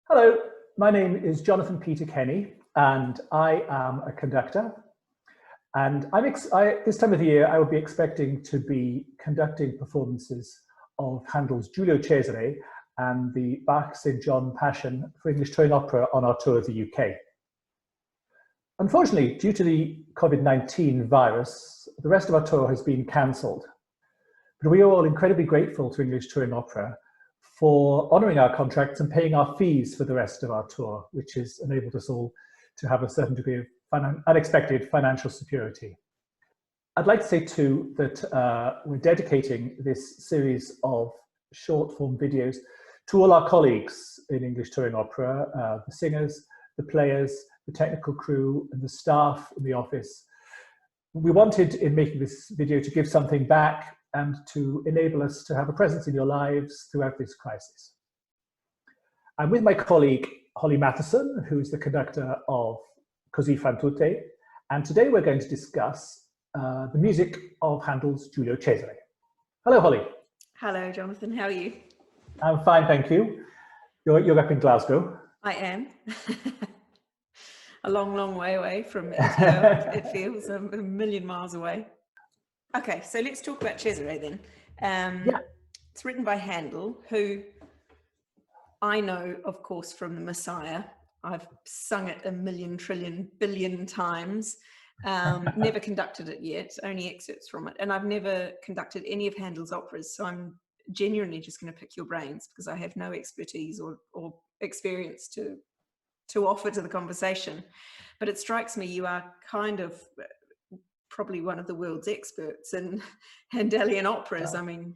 Hello, my name is Jonathan Peter Kenny, and I am a conductor. And this time of the year, I will be expecting to be conducting performances of Handel's Giulio Cesare and the Bach St. John Passion for English Touring Opera on our tour of the UK. Unfortunately, due to the COVID-19 virus, the rest of our tour has been cancelled. But we are all incredibly grateful to English Touring Opera for honouring our contracts and paying our fees for the rest of our tour, which has enabled us all to have a certain degree of unexpected financial security. I'd like to say too that we're dedicating this series of short form videos to all our colleagues in English Touring Opera, the singers, the players, the technical crew and the staff in the office. We wanted in making this video to give something back and to enable us to have a presence in your lives throughout this crisis. I'm with my colleague, Holly Mathieson, who is the conductor of Così fan tutte, and today we're going to discuss the music of Handel's Giulio Cesare. Hello, Holly. Hello, Jonathan. How are you? I'm fine, thank you. You're up in Glasgow. I am. A long, long way away from Israel. It feels a million miles away. Okay, so let's talk about Cesare then. Yeah. It's written by Handel, who I know, of course, from The Messiah. I've sung it a million, trillion, billion times. Never conducted it yet, only excerpts from it. And I've never conducted any of Handel's operas, so I'm genuinely just going to pick your brains because I have no expertise or experience to offer to the conversation. But it strikes me you are kind of probably one of the world's experts in Handelian operas. I mean,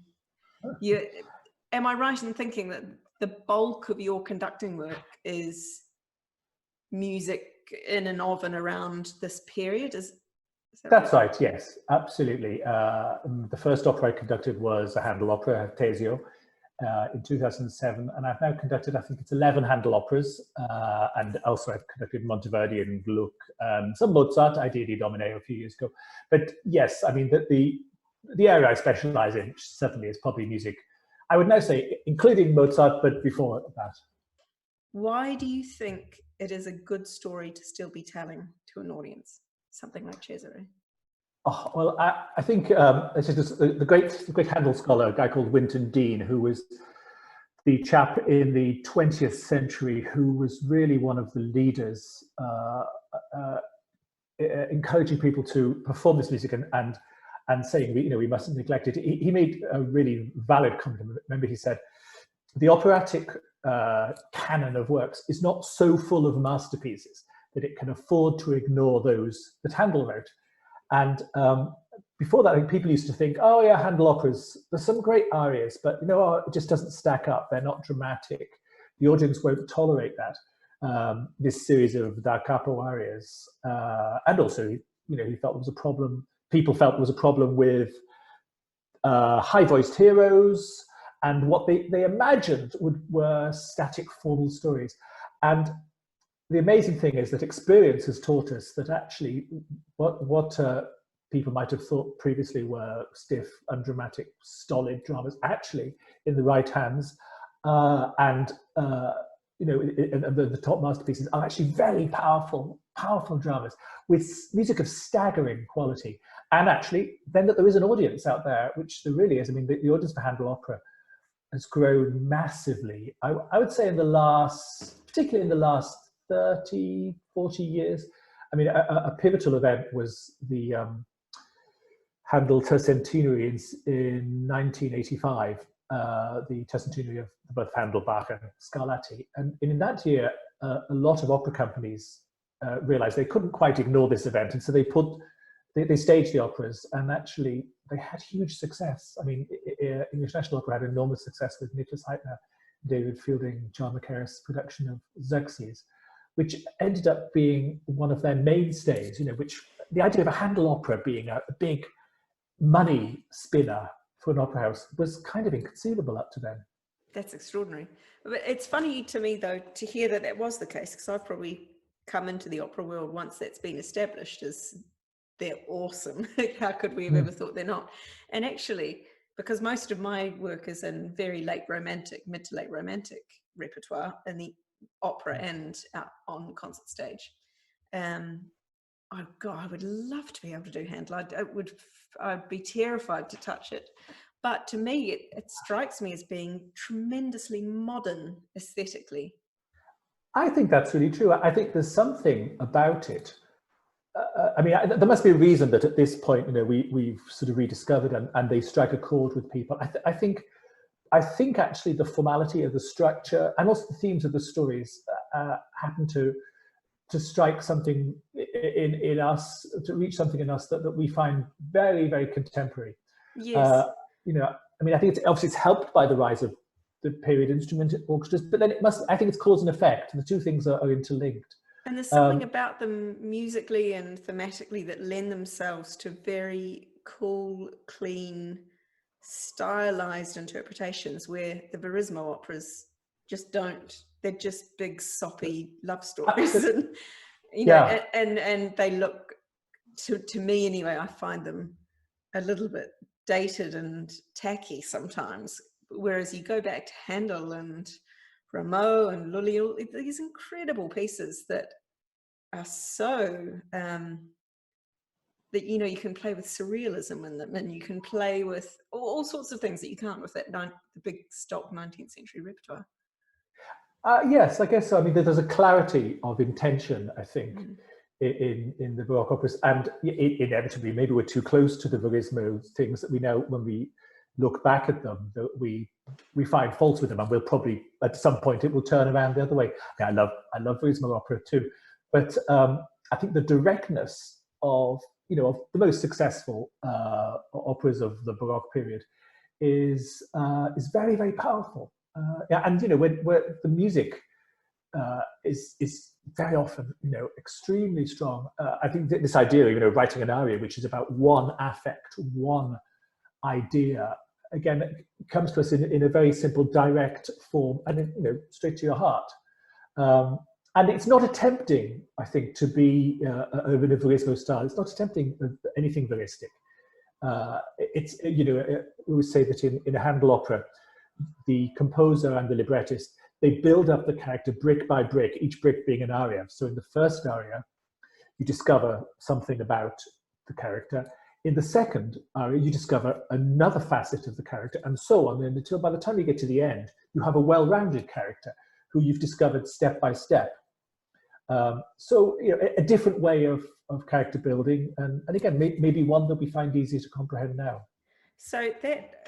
am I right in thinking that the bulk of your conducting work is music in and of and around this period? That's right, yes, absolutely. The first opera I conducted was a Handel opera, Tesio, in 2007, and I've now conducted, I think it's 11 Handel operas, and also I've conducted Monteverdi and Gluck, some Mozart, I did Domine a few years ago. But yes, I mean, the area I specialize in certainly is probably music, I would now say, including Mozart, but before that. Why do you think it is a good story to still be telling to an audience, something like Cesare? Oh, well, I think the great Handel scholar, a guy called Winton Dean, who was the chap in the 20th century who was really one of the leaders encouraging people to perform this music and saying, we mustn't neglect it. He made a really valid comment. Remember, he said, the operatic canon of works is not so full of masterpieces that it can afford to ignore those that Handel wrote. And before that, I think people used to think, oh yeah, Handel operas, there's some great arias, but it just doesn't stack up. They're not dramatic. The audience won't tolerate that. This series of da capo arias. And also, he felt there was a problem. People felt there was a problem with high-voiced heroes and what they imagined were static formal stories. And the amazing thing is that experience has taught us that actually what people might have thought previously were stiff, undramatic, stolid dramas, actually in the right hands, and the top masterpieces are actually very powerful dramas with music of staggering quality. And actually, then that there is an audience out there, which there really is. I mean, the audience for Handel opera has grown massively. I would say particularly in the last 30, 40 years. I mean, a pivotal event was the Handel Tercentenary in 1985, the Tercentenary of both Handel, Bach and Scarlatti. And in that year, a lot of opera companies realized they couldn't quite ignore this event. And so they staged the operas, and actually they had huge success. I mean, English National Opera had enormous success with Nicholas Heitner, David Fielding, John McCarris' production of Xerxes, which ended up being one of their mainstays, which the idea of a Handel opera being a big money spinner for an opera house was kind of inconceivable up to then. That's extraordinary. But it's funny to me, though, to hear that was the case, because I've probably come into the opera world once that's been established as they're awesome. How could we have ever thought they're not? And actually, because most of my work is in very late romantic, mid to late romantic repertoire, and the opera and out on concert stage. Oh God, I would love to be able to do Handel. I'd be terrified to touch it. But to me, it strikes me as being tremendously modern aesthetically. I think that's really true. I think there's something about it. I mean, there must be a reason that at this point, we've sort of rediscovered and they strike a chord with people. I think actually the formality of the structure and also the themes of the stories happen to strike something in us, to reach something in us that we find very, very contemporary. Yes. I mean, I think it's helped by the rise of the period instrument orchestras, but then I think it's cause and effect. The two things are interlinked. And there's something about them musically and thematically that lend themselves to very cool, clean, stylized interpretations, where the Verismo operas just don't. They're just big, soppy love stories. And, and they look, to me anyway, I find them a little bit dated and tacky sometimes. Whereas you go back to Handel and Rameau and Lully, these incredible pieces that are so that you can play with surrealism in them, and you can play with all sorts of things that you can't with the big stock 19th century repertoire. Yes, I guess so. I mean, there's a clarity of intention, I think, in the Baroque operas, and inevitably, maybe we're too close to the Verismo things that we know when we look back at them, that we find fault with them, and we'll probably at some point it will turn around the other way. I love Verismo opera too, but I think the directness of of the most successful operas of the Baroque period is very, very powerful. And where the music is very often extremely strong. I think this idea writing an aria which is about one affect, one idea, again, it comes to us in a very simple, direct form, and straight to your heart. And it's not attempting, I think, to be over the Verismo style. It's not attempting anything veristic. It's we always say that in a Handel opera, the composer and the librettist, they build up the character brick by brick, each brick being an aria. So in the first aria, you discover something about the character. In the second aria, you discover another facet of the character, and so on, and until by the time you get to the end, you have a well-rounded character who you've discovered step by step. So a different way of character building, and again, maybe one that we find easier to comprehend now. So that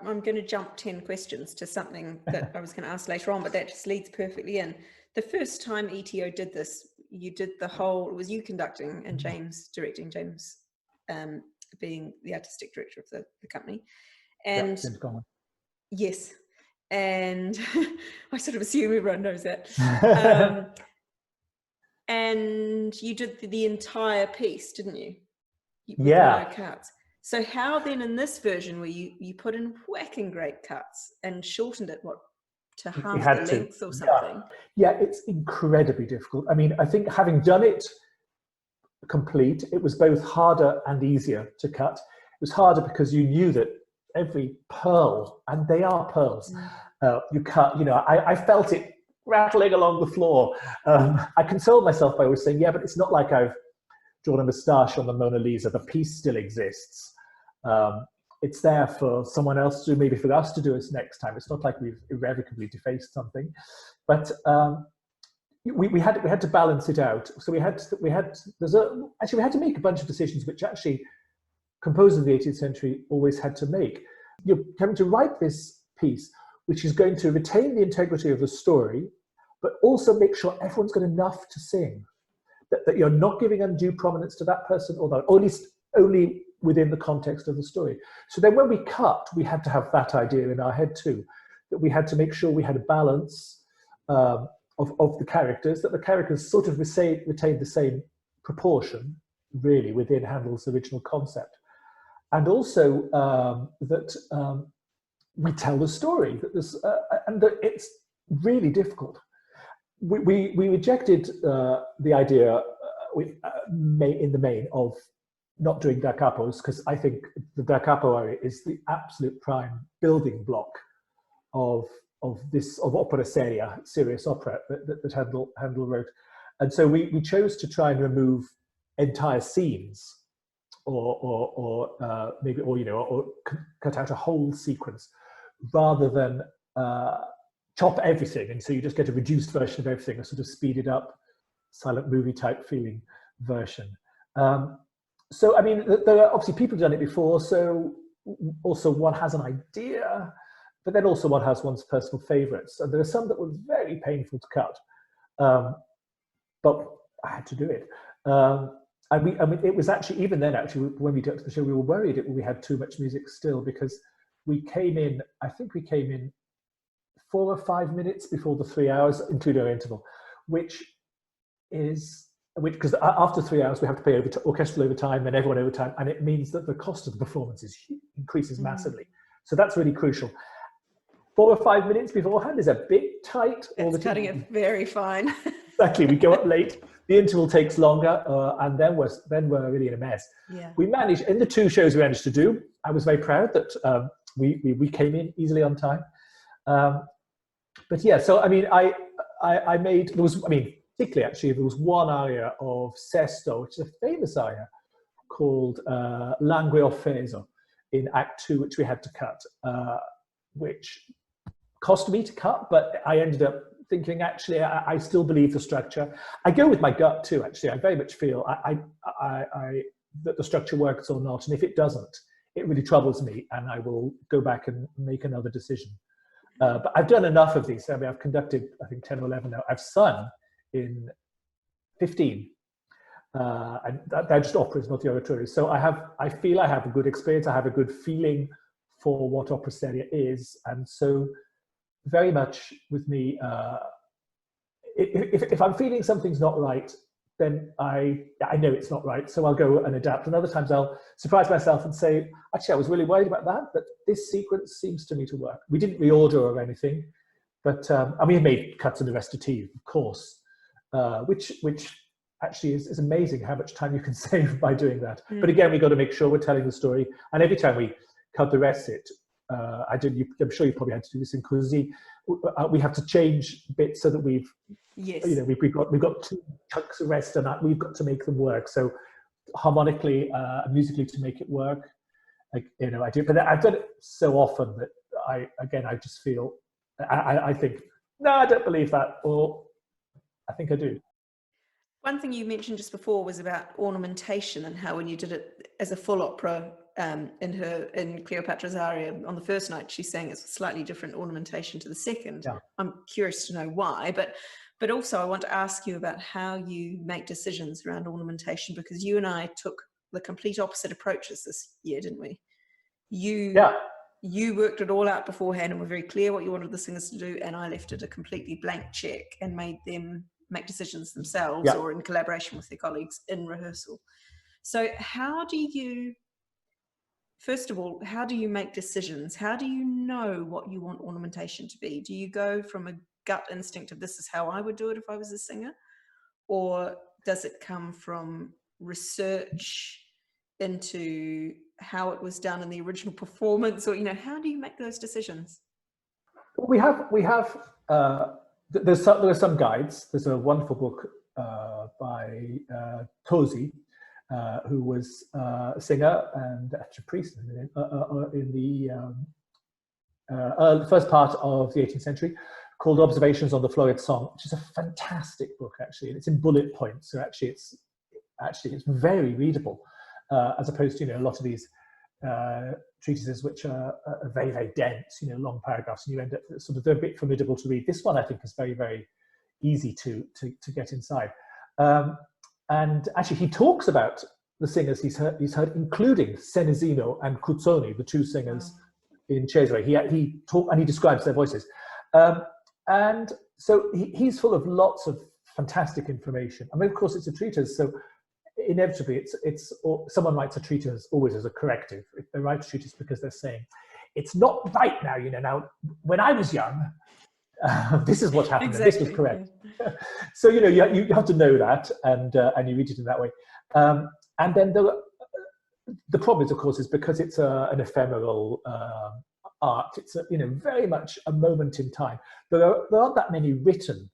I'm going to jump 10 questions to something that I was going to ask later on, but that just leads perfectly in. The first time ETO did this, you did the whole, it was you conducting and James directing, James being the artistic director of the company. And yes, and I sort of assume everyone knows that. And you did the entire piece, didn't you? With no cuts. So how then in this version where you put in whacking great cuts and shortened it to half the length or something? Yeah, it's incredibly difficult. I mean, I think having done it complete, it was both harder and easier to cut. It was harder because you knew that every pearl, and they are pearls, you cut, I felt it rattling along the floor. I consoled myself by always saying, yeah, but it's not like I've drawn a moustache on the Mona Lisa. The piece still exists. It's there for someone else to, maybe for us to do it next time. It's not like we've irrevocably defaced something, but we had to balance it out. So we had to make a bunch of decisions which actually composers of the 18th century always had to make. You're having to write this piece which is going to retain the integrity of the story, but also make sure everyone's got enough to sing. That you're not giving undue prominence to that person, or at least only within the context of the story. So then when we cut, we had to have that idea in our head too, that we had to make sure we had a balance of the characters, that the characters sort of retained the same proportion, really, within Handel's original concept. And also that we tell the story, and that it's really difficult. We rejected the idea in the main of not doing da capos, because I think the da capo area is the absolute prime building block of of opera seria, serious opera that Handel wrote. And so we chose to try and remove entire scenes, or cut out a whole sequence, rather than chop everything, and so you just get a reduced version of everything, a sort of speeded up, silent movie type feeling version. So I mean, there are obviously people who've done it before, so also one has an idea, but then also one has one's personal favourites, and there are some that were very painful to cut, but I had to do it. I mean, it was actually, even then, actually, when we got to the show, we were worried we had too much music still, because we came in, I think we came in 4 or 5 minutes before the 3 hours, including our interval, which because after 3 hours we have to pay orchestral overtime and everyone overtime, and it means that the cost of the performance increases massively. So that's really crucial. 4 or 5 minutes beforehand is a bit tight. It's cutting it very fine. Exactly, we go up late, the interval takes longer, and then we're really in a mess. Yeah. We managed, in the 2 shows we managed to do, I was very proud that we came in easily on time. But yeah, so I mean, I made, there was, I mean, particularly actually, there was one aria of Sesto, which is a famous aria called Langue Offeso in Act 2, which we had to cut, which cost me to cut, but I ended up thinking, actually, I still believe the structure. I go with my gut too, actually. I very much feel that the structure works or not, and if it doesn't, it really troubles me, and I will go back and make another decision. But I've done enough of these. I mean, I've conducted, I think, 10 or 11 now. I've sung in 15. And they're just operas, not the oratorio. So I feel I have a good experience. I have a good feeling for what opera seria is. And so very much with me, if I'm feeling something's not right, then I know it's not right, so I'll go and adapt. And other times I'll surprise myself and say, actually, I was really worried about that, but this sequence seems to me to work. We didn't reorder or anything, but and we have made cuts in the recitative, of course, which actually is amazing how much time you can save by doing that. But again, we've got to make sure we're telling the story. And every time we cut the recit, I'm sure you probably had to do this in Così, we have to change bits so that we've got 2 chunks of rest, and we've got to make them work. So harmonically, musically, to make it work, I do. But I've done it so often that I just feel I think, no, I don't believe that, or I think I do. One thing you mentioned just before was about ornamentation, and how when you did it as a full opera in Cleopatra's aria on the first night, she's saying it's a slightly different ornamentation to the second. Yeah. I'm curious to know why, but also I want to ask you about how you make decisions around ornamentation, because you and I took the complete opposite approaches this year, didn't we? You worked it all out beforehand and were very clear what you wanted the singers to do, and I left it a completely blank check and made them make decisions themselves, or in collaboration with their colleagues in rehearsal. So first of all, how do you make decisions? How do you know what you want ornamentation to be? Do you go from a gut instinct of this is how I would do it if I was a singer? Or does it come from research into how it was done in the original performance? Or, how do you make those decisions? We have there are some guides. There's a wonderful book by Tosi, who was a singer and actually a priest in the first part of the 18th century, called Observations on the Florid Song, which is a fantastic book, actually. And it's in bullet points, so actually it's very readable, as opposed to a lot of these treatises which are very, very dense, long paragraphs, and you end up sort of, they're a bit formidable to read. This one, I think, is very, very easy to get inside. And actually, he talks about the singers he's heard, including Senesino and Cuzzoni, the 2 singers in Cesare. He describes their voices. And so he's full of lots of fantastic information. I mean, of course, it's a treatise, so inevitably, someone writes a treatise always as a corrective. If they write a treatise because they're saying, it's not right now, now, when I was young, this is what happened, exactly. This was correct. Yeah. So, you have to know that, and you read it in that way. And then the problem is, of course, is because it's an ephemeral art. It's a, very much a moment in time. There aren't that many written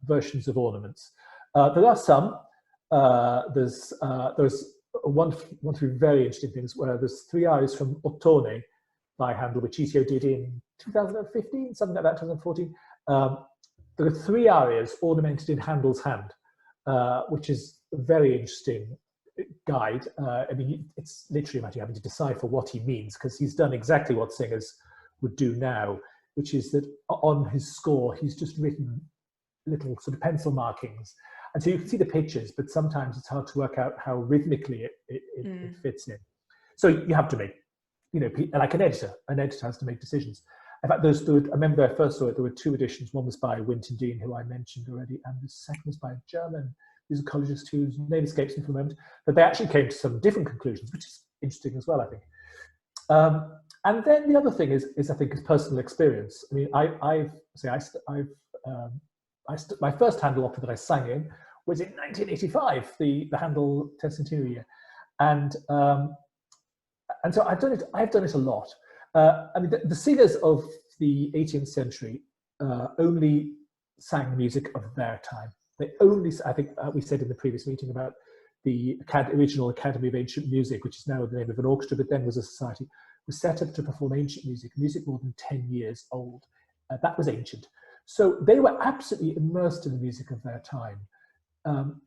versions of ornaments. There are some. There's one through very interesting things where there's 3 arias from Ottone by Handel, which Giulio did in 2015, something like that, 2014. There are 3 arias ornamented in Handel's hand, which is a very interesting guide. I mean, it's literally a matter of having to decipher what he means, because he's done exactly what singers would do now, which is that on his score, he's just written little sort of pencil markings. And so you can see the pictures, but sometimes it's hard to work out how rhythmically it fits in. So you have to make, like an editor has to make decisions. In fact, I remember I first saw it, there were 2 editions. One was by Winton Dean, who I mentioned already, and the second was by a German musicologist whose name escapes me for the moment. But they actually came to some different conclusions, which is interesting as well, I think. And then the other thing is I think, is personal experience. I mean, my first Handel opera that I sang in was in 1985, the Handel 10th centenary year, and so I've done it a lot. I mean, the singers of the 18th century only sang music of their time. They only, I think we said in the previous meeting about the original Academy of Ancient Music, which is now the name of an orchestra, but then was a society, was set up to perform ancient music more than 10 years old. That was ancient. So they were absolutely immersed in the music of their time.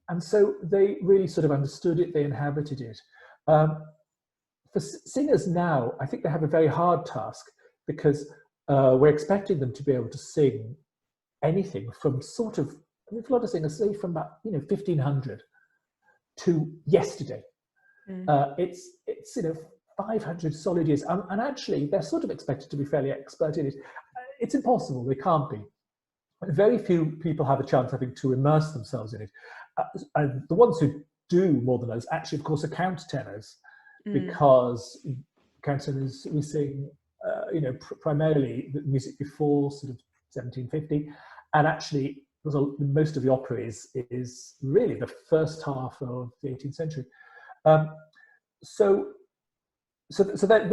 And so they really sort of understood it, they inhabited it. For singers now, I think they have a very hard task, because we're expecting them to be able to sing anything from sort of, I mean, a lot of singers say from about 1500 to yesterday. It's 500 solid years, and actually they're sort of expected to be fairly expert in it. It's impossible, they can't be. Very few people have a chance, I think, to immerse themselves in it. And the ones who do more than us, actually, of course, are countertenors, because countertenors, we sing, primarily the music before sort of 1750, and actually most of the opera is really the first half of the 18th century. But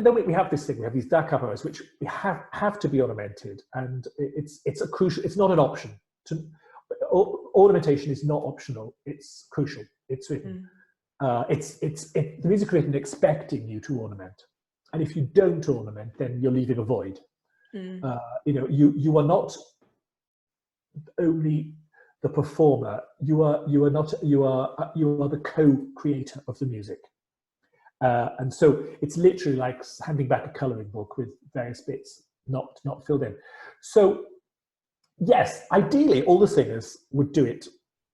then we have this thing. We have these da capo's, which we have to be ornamented, and it's a crucial. It's not an option. Ornamentation is not optional. It's crucial. It's written. The music written expecting you to ornament, and if you don't ornament, then you're leaving a void. You are not only the performer. You are the co-creator of the music. And so it's literally like handing back a colouring book with various bits not filled in. So yes, ideally all the singers would do it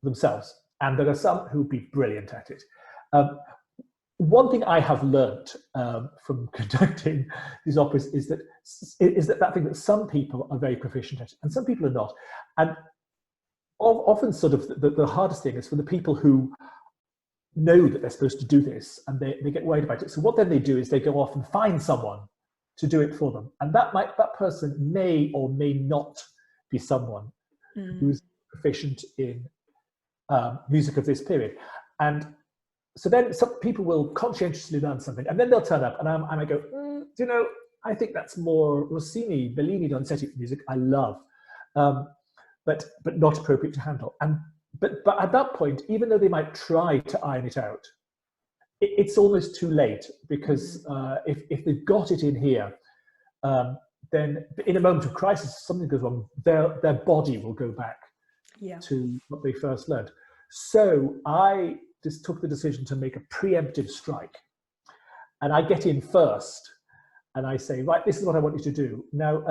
themselves, and there are some who would be brilliant at it. One thing I have learnt from conducting these operas is that thing that some people are very proficient at and some people are not. And often sort of the hardest thing is for the people who know that they're supposed to do this, and they get worried about it. So what then they do is they go off and find someone to do it for them, and that person may or may not be someone who's proficient in music of this period. And so then some people will conscientiously learn something, and then they'll turn up, and I might go, I think that's more Rossini, Bellini, Donizetti music I love, but not appropriate to Handel. But at that point, even though they might try to iron it out, it's almost too late, because if they've got it in here, then in a moment of crisis, if something goes wrong, their body will go back to what they first learned. So I just took the decision to make a preemptive strike, and I get in first, and I say, right, this is what I want you to do. Now,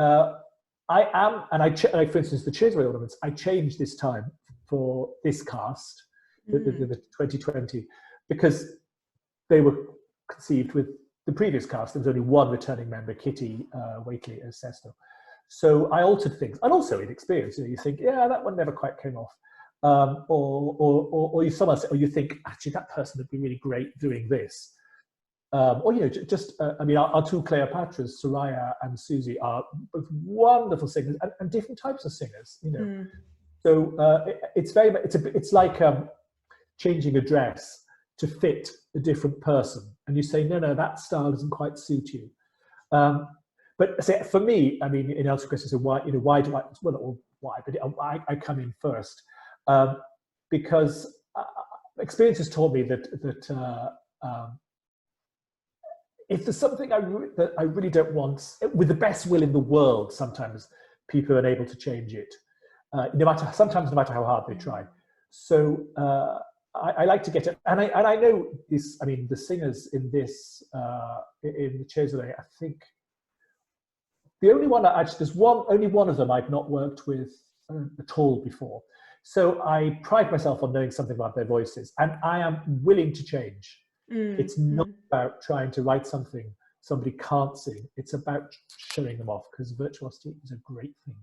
for instance, the Cesare ornaments, I changed this time for this cast, the 2020, because they were conceived with the previous cast. There was only one returning member, Kitty Waitley as Sesto. So I altered things, and also in experience, you think, yeah, that one never quite came off, or you think actually that person would be really great doing this, or our 2 Cleopatras, Soraya and Susie, are both wonderful singers and different types of singers, So it's like changing a dress to fit a different person, and you say, no, that style doesn't quite suit you. but say, for me, I mean, in answer to question, so why, why do I, well, not why, but I come in first, because experience has taught me that if there's something that I really don't want, with the best will in the world, sometimes people are unable to change it, sometimes no matter how hard they try. So I like to get it, and I know this. I mean, the singers in this in the Cesare, I think the only one there's only one of them I've not worked with at all before. So I pride myself on knowing something about their voices, and I am willing to change. It's not about trying to write something somebody can't sing. It's about showing them off, because virtuosity is a great thing.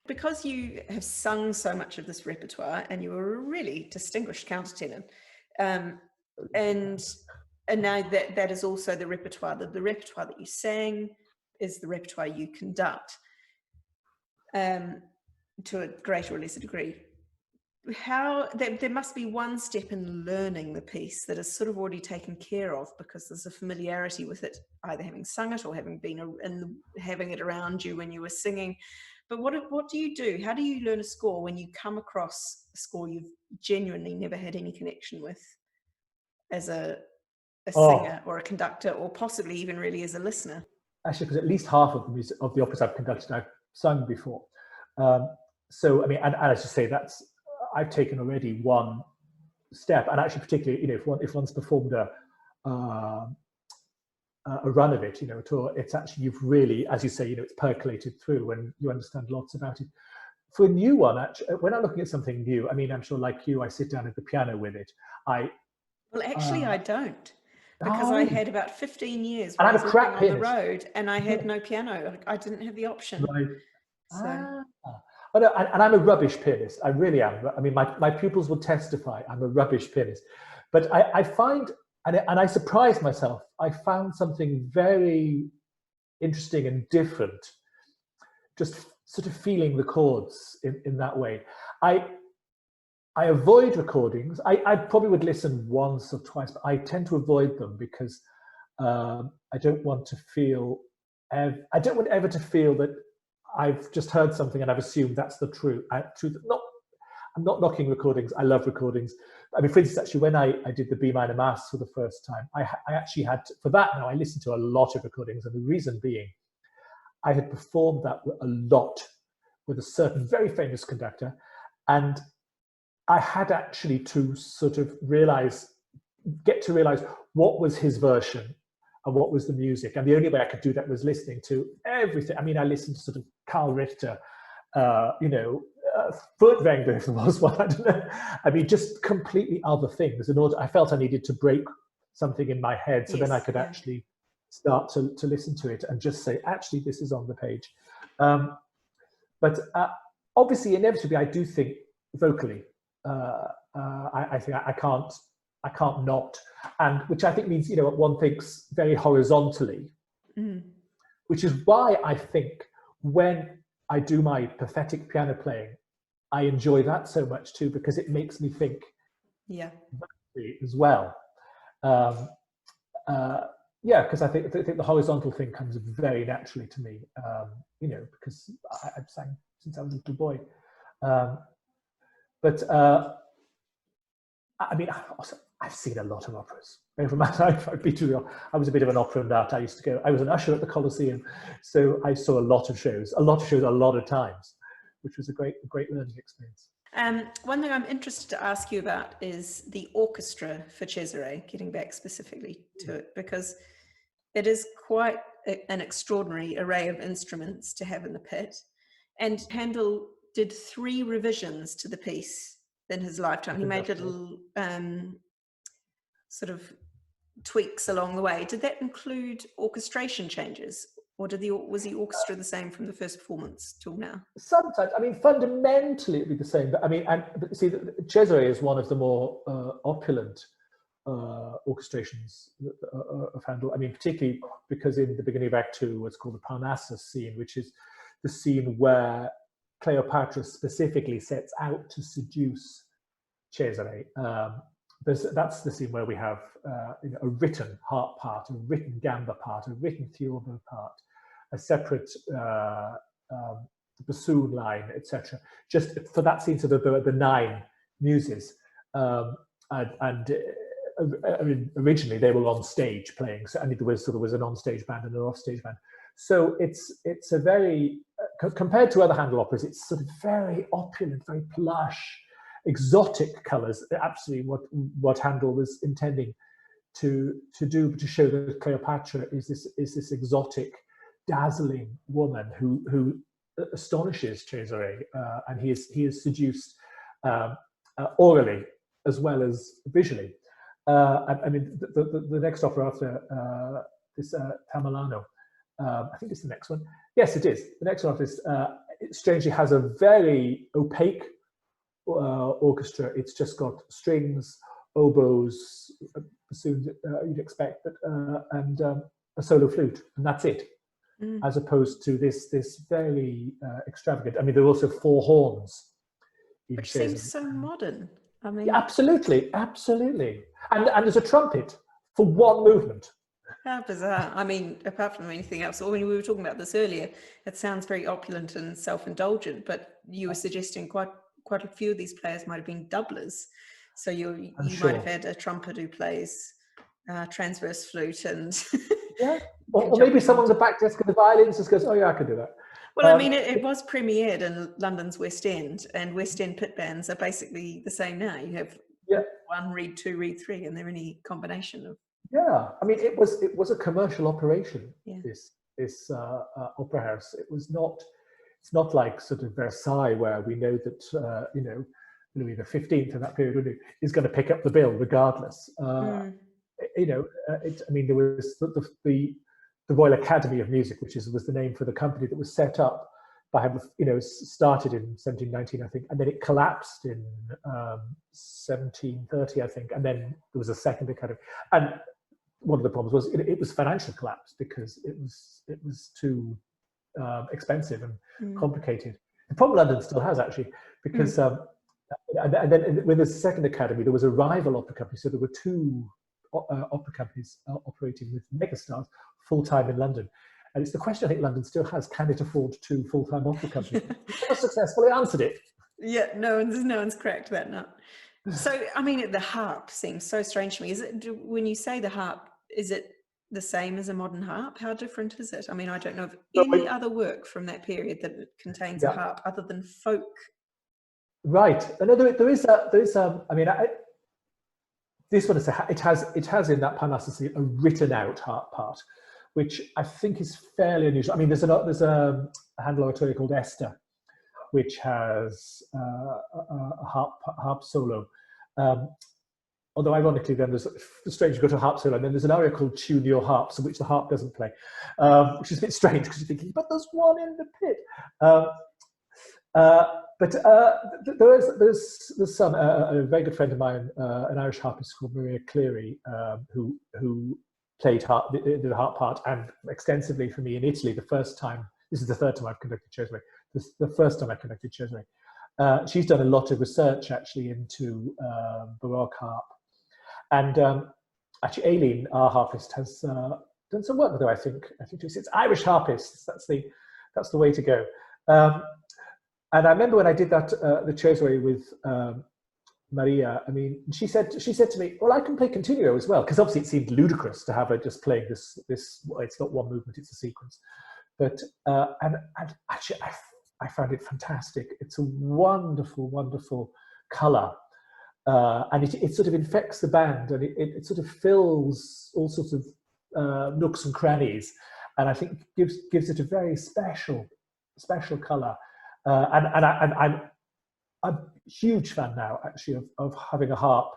Because you have sung so much of this repertoire, and you were a really distinguished countertenor, and now that is also the repertoire. The repertoire that you sang is the repertoire you conduct, to a greater or lesser degree. There must be one step in learning the piece that is sort of already taken care of, because there's a familiarity with it, either having sung it or having been having it around you when you were singing. But what do you do? How do you learn a score when you come across a score you've genuinely never had any connection with as a singer or a conductor, or possibly even really as a listener? Actually, because at least half of the operas I've conducted, I've sung before. So, I mean, and as you say, I've taken already one step, and actually, particularly, if one's performed a run of it, a tour, it's actually, you've really, as you say, it's percolated through, and you understand lots about it. For a new one, actually, when I'm looking at something new, I mean, I'm sure, like you, I sit down at the piano with it. I don't, because I had about 15 years when I was living on the road, and I had no piano. I didn't have the option. Right. So. Oh, no, and I'm a rubbish pianist. I really am. I mean, my pupils will testify I'm a rubbish pianist. But I find, and I surprised myself, I found something very interesting and different, just sort of feeling the chords in that way. I avoid recordings. I probably would listen once or twice, but I tend to avoid them because I don't want to feel, I don't want ever to feel that I've just heard something and I've assumed that's the truth. I'm not knocking recordings. I love recordings. I mean, for instance, actually, when I did the B minor Mass for the first time, I actually had to, for that now, I listened to a lot of recordings, and the reason being, I had performed that a lot with a certain very famous conductor, and I had actually to sort of get to realize what was his version and what was the music. And the only way I could do that was listening to everything. I mean, I listened to sort of Carl Richter, Furtwängler, if there was one, I don't know. I mean, just completely other things. In order, I felt I needed to break something in my head, so then I could actually start to listen to it and just say, actually, this is on the page. But obviously, inevitably, I do think vocally. I think I can't not, and which I think means one thinks very horizontally, which is why I think when I do my pathetic piano playing, I enjoy that so much too, because it makes me think as well. Because I think the horizontal thing comes very naturally to me, because I've sang since I was a little boy. But I mean, I've seen a lot of operas over my life. I was a bit of an opera nut. I used to go. I was an usher at the Colosseum, so I saw a lot of shows, a lot of times, which was a great learning experience. One thing I'm interested to ask you about is the orchestra for Cesare. Getting back specifically to it, because it is quite an extraordinary array of instruments to have in the pit, and Handel did 3 revisions to the piece in his lifetime. He made little sort of tweaks along the way. Did that include orchestration changes, or was the orchestra the same from the first performance till now? Sometimes, I mean, fundamentally it'd be the same. But I mean, but see, Cesare is one of the more opulent orchestrations of Handel. I mean, particularly because in the beginning of Act 2, what's called the Parnassus scene, which is the scene where Cleopatra specifically sets out to seduce Cesare. That's the scene where we have a written harp part, a written gamba part, a written theorbo part, a separate bassoon line, etc. Just for that scene, sort of the nine muses, and I mean, originally they were on stage playing. So I mean, there was an on-stage band and an off-stage band. So it's a very compared to other Handel operas, it's sort of very opulent, very plush, exotic colours. Absolutely, what Handel was intending to do, to show that Cleopatra is this exotic, dazzling woman who astonishes Cesare, and he is seduced orally as well as visually. I mean, the next opera after this Tamerlano, I think it's the next one. Yes, it is. The next one after this, it strangely has a very opaque orchestra. It's just got strings, oboes, bassoons you'd expect, but and a solo flute, and that's it. As opposed to this very extravagant. I mean, there are also four horns, which seems so modern. I mean, yeah, absolutely, and there's a trumpet for one movement. How bizarre. I mean, apart from anything else, or when we were talking about this earlier, it sounds very opulent and self-indulgent, but you were suggesting quite a few of these players might have been doublers. So you might have had a trumpet who plays transverse flute and yeah, or maybe someone on the back desk of the violins just goes, "Oh yeah, I can do that." Well, I mean, it was premiered in London's West End, and West End pit bands are basically the same now. You have one reed, two reed, three, and they're any combination of. Yeah, I mean, it was a commercial operation. Yeah. This opera house. It's not like sort of Versailles, where we know that Louis XV in that period is going to pick up the bill regardless. I mean, there was the Royal Academy of Music, which was the name for the company that was set up by him. Started in 1719, I think, and then it collapsed in 1730, I think, and then there was a second academy. And one of the problems was it was financial collapse because it was too expensive and complicated. The problem London still has, actually, because and then when there's a second academy, there was a rival opera company. So there were two opera companies operating with megastars full-time in London. And it's the question I think London still has: can it afford two full-time opera companies? Never successfully answered it. Yeah, no one's cracked that nut. So, I mean, the harp seems so strange to me. Is it, when you say the harp, is it the same as a modern harp? How different is it? I mean, I don't know of any other work from that period that contains a harp other than folk. Right. Another there is I mean, this one it has in that Parnassus a written out harp part, which I think is fairly unusual. I mean, there's a Handel oratorio called Esther, which has a harp solo. Although ironically, then there's strange, you go to a harp solo, and then there's an aria called "Tune Your Harps," which the harp doesn't play, which is a bit strange because you're thinking, but there's one in the pit. But there's some a very good friend of mine, an Irish harpist called Maria Cleary, who played the harp part and extensively for me in Italy. The first time, this is the third time I've conducted Cesare. The first time I conducted Cesare. She's done a lot of research actually into Baroque harp. And actually, Aileen, our harpist, has done some work with her. I think it's Irish harpists. That's the way to go. And I remember when I did that the Cesare with Maria. I mean, she said to me, "Well, I can play continuo as well," because obviously it seemed ludicrous to have her just playing this. Well, it's not one movement; it's a sequence. But and actually, I found it fantastic. It's a wonderful, wonderful color. And it sort of infects the band, and it sort of fills all sorts of nooks and crannies, and I think gives it a very special color. And I'm a huge fan now, actually, of having a harp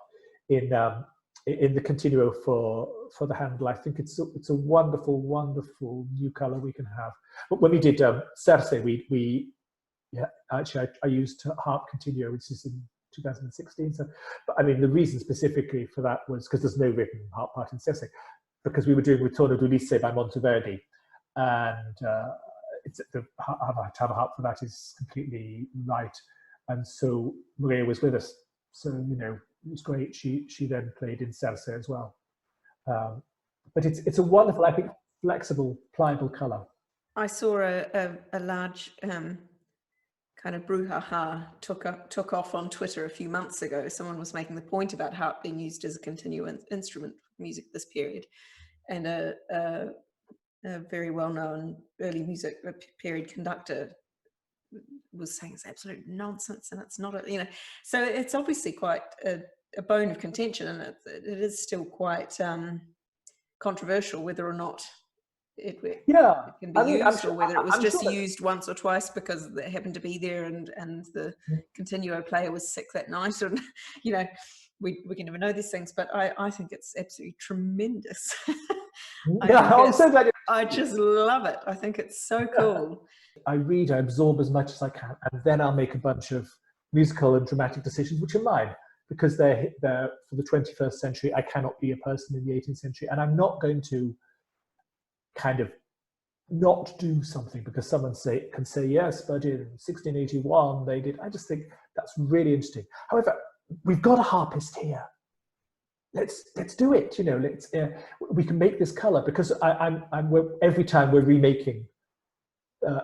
in the continuo for the Handel. I think it's a wonderful, wonderful new color we can have. But when we did Circe, I used harp continuo, which is in 2016. So, but I mean, the reason specifically for that was because there's no written harp part in Circe, because we were doing Ritorno d'Ulisse by Monteverdi, and to have a harp for that is completely right. And so Maria was with us, so it was great. She then played in Circe as well. But it's a wonderful, I think, flexible, pliable color. I saw a large kind of brouhaha took off on Twitter a few months ago. Someone was making the point about how it's being used as a continuous instrument for music this period, and a very well-known early music period conductor was saying it's absolute nonsense and it's not a, so it's obviously quite a bone of contention, and it is still quite controversial whether or not it can be used, or whether it was just used once or twice because it happened to be there and the continuo player was sick that night, and we can never know these things, but I think it's absolutely tremendous. I'm so glad I just love it. I think it's so cool. I read, I absorb as much as I can, and then I'll make a bunch of musical and dramatic decisions which are mine, because they're for the 21st century. I cannot be a person in the 18th century, and I'm not going to kind of not do something because someone can say yes, but in 1681 they did. I just think that's really interesting. However, we've got a harpist here. Let's do it. We can make this color, because every time we're remaking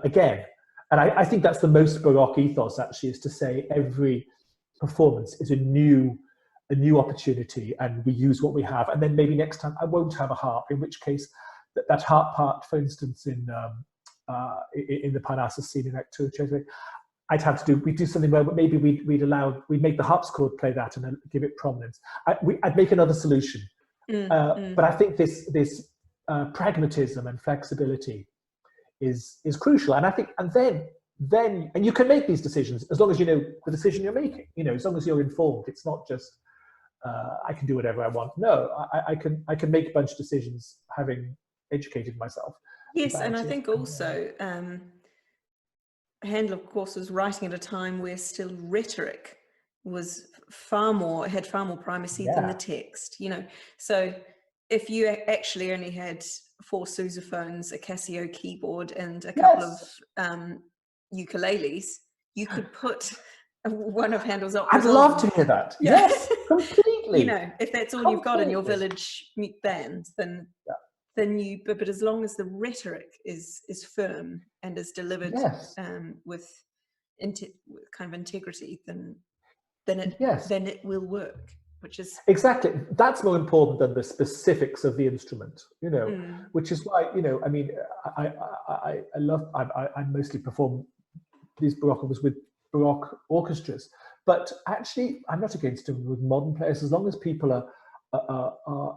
again, and I think that's the most Baroque ethos, actually, is to say every performance is a new opportunity, and we use what we have, and then maybe next time I won't have a harp, in which case that harp part, for instance, in the Parnassus scene in Act 2 of Cesare, we'd do something where maybe we'd make the harpsichord play that and then give it prominence. I'd make another solution. But I think this pragmatism and flexibility is crucial. And I think, and then you can make these decisions as long as you know the decision you're making, as long as you're informed. It's not just, I can do whatever I want. No, I can make a bunch of decisions having educated myself. Yes, and I think also Handel, of course, was writing at a time where still rhetoric was had far more primacy than the text. So if you actually only had 4 sousaphones, a Casio keyboard, and a couple of ukuleles, you could put one of Handel's operas. I'd love to hear that. Yes, completely. If that's all you've got in your village band, then but as long as the rhetoric is firm and is delivered with kind of integrity, then it will work. Which is exactly, that's more important than the specifics of the instrument, which is why, I mean, I mostly perform these Baroque operas with Baroque orchestras, but actually I'm not against doing it with modern players, as long as people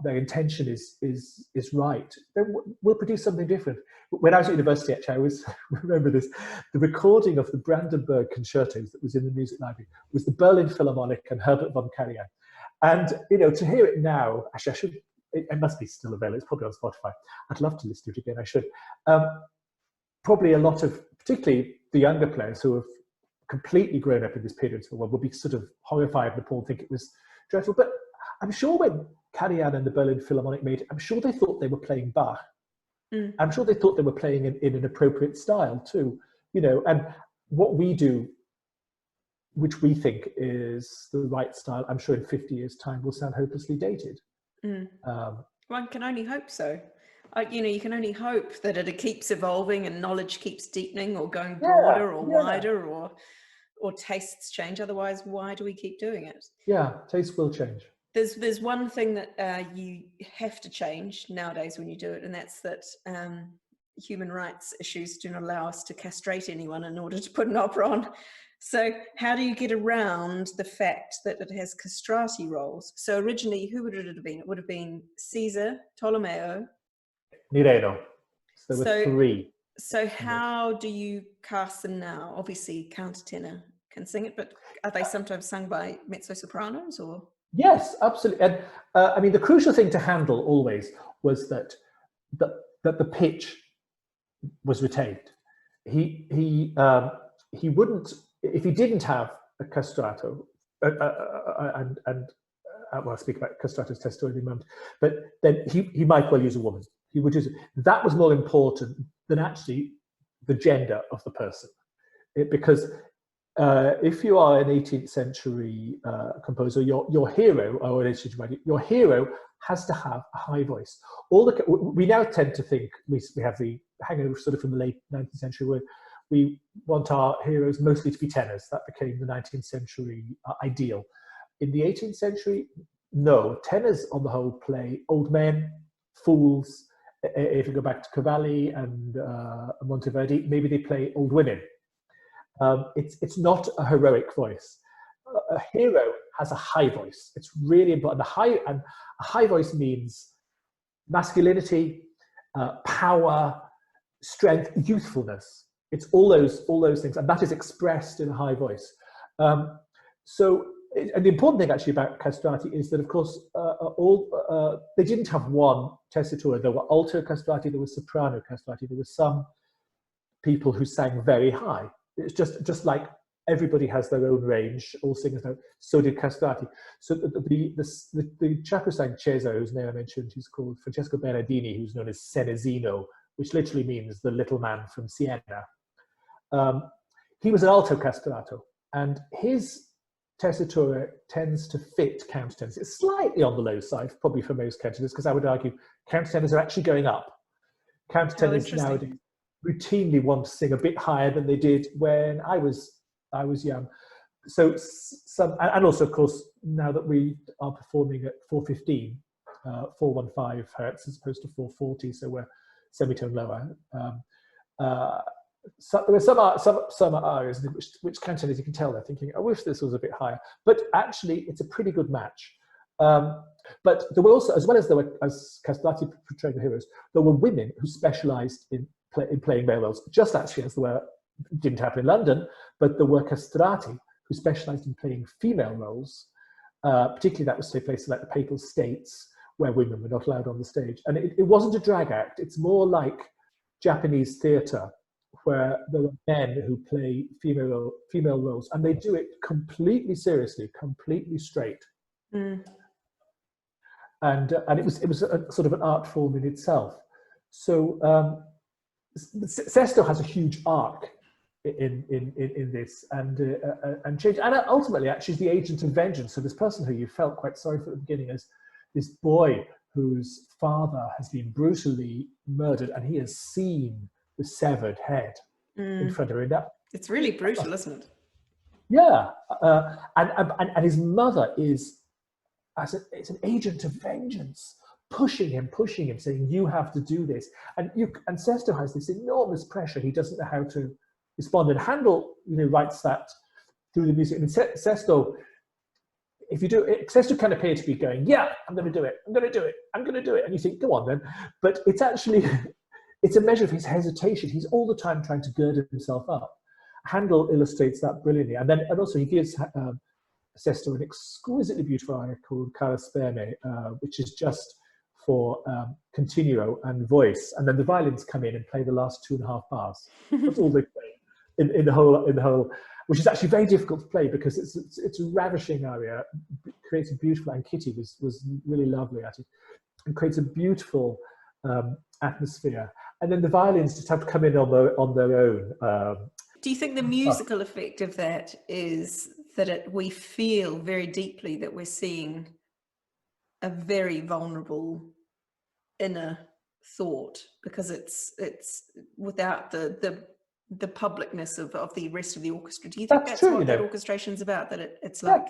their intention is right, then we'll produce something different. When I was at university, actually, I always remember this, the recording of the Brandenburg concertos that was in the music library was the Berlin Philharmonic and Herbert von Karajan. And, to hear it now, actually, it must be still available. It's probably on Spotify. I'd love to listen to it again. I should. Probably a lot of, particularly the younger players who have completely grown up in this period, will be sort of horrified and appalled, think it was dreadful. But I'm sure when Karajan and the Berlin Philharmonic made it, I'm sure they thought they were playing Bach. I'm sure they thought they were playing in an appropriate style too. And what we do, which we think is the right style, I'm sure in 50 years' time will sound hopelessly dated. One can only hope so. You can only hope that it keeps evolving and knowledge keeps deepening or going broader or wider, or tastes change. Otherwise, why do we keep doing it? Yeah, tastes will change. There's one thing that you have to change nowadays when you do it, and that's that human rights issues do not allow us to castrate anyone in order to put an opera on. So how do you get around the fact that it has castrati roles? So originally, who would it have been? It would have been Caesar, Tolomeo, Nireno. So there were 3. So how do you cast them now? Obviously, countertenor can sing it, but are they sometimes sung by mezzo-sopranos or? Yes, absolutely. And I mean, the crucial thing to Handel always was that the pitch was retained. He wouldn't, if he didn't have a castrato, and I'll speak about castrato's tessitura in a moment, but then he might well use a woman. He would use it. That was more important than actually the gender of the person, because if you are an 18th century composer, your hero, or an 18th century writer, your hero has to have a high voice. We now tend to think, we have the hangover sort of from the late 19th century, where we want our heroes mostly to be tenors. That became the 19th century ideal. In the 18th century, no, tenors on the whole play old men, fools. If you go back to Cavalli and Monteverdi, maybe they play old women. It's not a heroic voice. A hero has a high voice. It's really important. A high voice means masculinity, power, strength, youthfulness. It's all those things, and that is expressed in a high voice. And the important thing actually about castrati is that, of course, they didn't have one tessitura. There were alto castrati, there was soprano castrati, there were some people who sang very high. It's just like everybody has their own range, all singers know, so did castrati. So the chap who sang Cesare, whose name I mentioned, he's called Francesco Bernardini, who's known as Senesino, which literally means the little man from Siena. He was an alto castrato, and his tessitura tends to fit countertenors. It's slightly on the low side, probably for most countertenors, because I would argue countertenors are actually going up. Countertenors nowadays routinely want to sing a bit higher than they did when I was young. So and also, of course, now that we are performing at 415, 415 hertz as opposed to 440, so we're semitone lower. So there were some areas in which countertenors, you can tell they're thinking, I wish this was a bit higher. But actually, it's a pretty good match. But there were also, as well as there were, as castrati portrayed the heroes, there were women who specialised in playing male roles, just actually as there were, didn't happen in London, but there were castrati who specialised in playing female roles. Particularly that was take place in like the Papal States, where women were not allowed on the stage. And it wasn't a drag act. It's more like Japanese theatre, where there are men who play female roles, and they do it completely seriously, completely straight. And it was a sort of an art form in itself. So Sesto has a huge arc in this, and change, and ultimately actually is the agent of vengeance. So this person who you felt quite sorry for at the beginning as this boy whose father has been brutally murdered, and he has seen the severed head in front of him. It's really brutal, isn't it? Yeah, and his mother is it's an agent of vengeance, pushing him, saying, you have to do this. And Sesto has this enormous pressure. He doesn't know how to respond. And Handel, writes that through the music. I mean, Sesto, if you do it, Sesto can appear to be going, yeah, I'm going to do it. And you think, go on then. But it's actually, it's a measure of his hesitation. He's all the time trying to gird himself up. Handel illustrates that brilliantly. And also he gives Sesto an exquisitely beautiful aria called Cara Sperme, which is just for continuo and voice, and then the violins come in and play the last 2.5 bars. That's all they play in the whole, which is actually very difficult to play because it's a ravishing aria, creates a beautiful, and Kitty was really lovely at it, and creates a beautiful atmosphere. And then the violins just have to come in on their own. Do you think the musical effect of that is that we feel very deeply that we're seeing a very vulnerable inner thought, because it's without the publicness of the rest of the orchestra? Do you think that's what that orchestration's about? That it's like,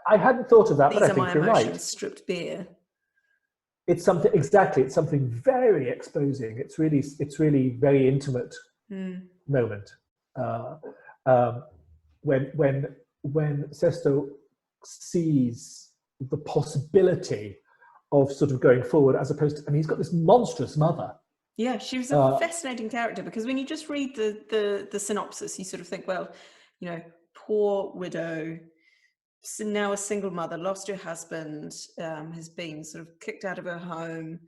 I hadn't thought of that, these but I are think my you're emotions right. stripped bare. It's something, exactly. It's something very exposing. It's really very intimate moment. When Sesto sees the possibility of sort of going forward, as opposed to, and he's got this monstrous mother. Yeah, she was a fascinating character, because when you just read the synopsis, you sort of think, well, poor widow, now a single mother, lost her husband, has been sort of kicked out of her home,